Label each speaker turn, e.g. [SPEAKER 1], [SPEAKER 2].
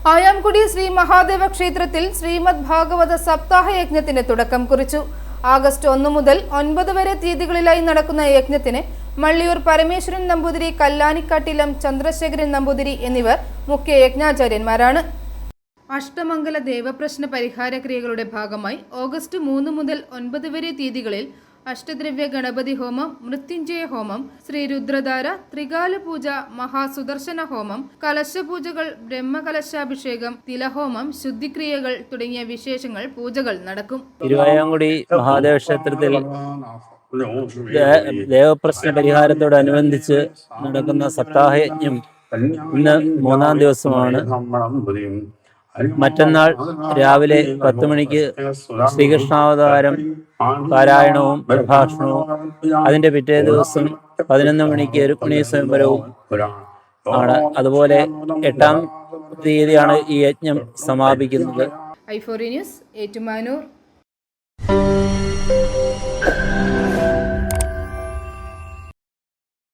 [SPEAKER 1] ആയാംകുടി ശ്രീ മഹാദേവ ക്ഷേത്രത്തിൽ ശ്രീമദ് ഭാഗവത സപ്താഹ യജ്ഞത്തിന് തുടക്കം കുറിച്ചു. ആഗസ്റ്റ് 1 മുതൽ 9 വരെ തീയതികളിലായി നടക്കുന്ന യജ്ഞത്തിന് മള്ളിയൂർ പരമേശ്വരൻ നമ്പൂതിരി, കല്ലാനിക്കാട്ടിലം ചന്ദ്രശേഖരൻ നമ്പൂതിരി എന്നിവർ മുഖ്യ യജ്ഞാചാര്യന്മാരാണ്. അഷ്ടമംഗല ദേവപ്രശ്ന പരിഹാര ക്രിയകളുടെ ഭാഗമായി ഓഗസ്റ്റ് 3 മുതൽ 9 വരെ തീയതികളിൽ അഷ്ടദ്രവ്യ ഗണപതി ഹോമം, മൃത്യുഞ്ജയ ഹോമം, ശ്രീ രുദ്രധാര, ത്രികാല പൂജ, മഹാസുദർശന ഹോമം, കലശപൂജകൾ, ബ്രഹ്മകലശാഭിഷേകം, തിലഹോമം, ശുദ്ധിക്രിയകൾ തുടങ്ങിയ വിശേഷങ്ങൾ പൂജകൾ നടക്കും.
[SPEAKER 2] തിരുവായാങ്കുടി മഹാദേവ ക്ഷേത്രത്തിൽ ദേവപ്രശ്ന പരിഹാരത്തോടനുബന്ധിച്ച് നടക്കുന്ന സപ്താഹയജ്ഞം ഇന്ന് 3-ാം ദിവസമാണ്. മറ്റന്നാൾ രാവിലെ 10 മണിക്ക് ശ്രീകൃഷ്ണാവതാരം പാരായണവും പ്രഭാഷണവും, അതിന്റെ പിറ്റേ ദിവസം 11 മണിക്ക് രുക്മിണി സ്വയംവരവും ആണ്. അതുപോലെ 8-ാം തീയതിയാണ് ഈ യജ്ഞം സമാപിക്കുന്നത്.
[SPEAKER 1] ഐ4 ന്യൂസ്, ഏറ്റുമാനൂർ.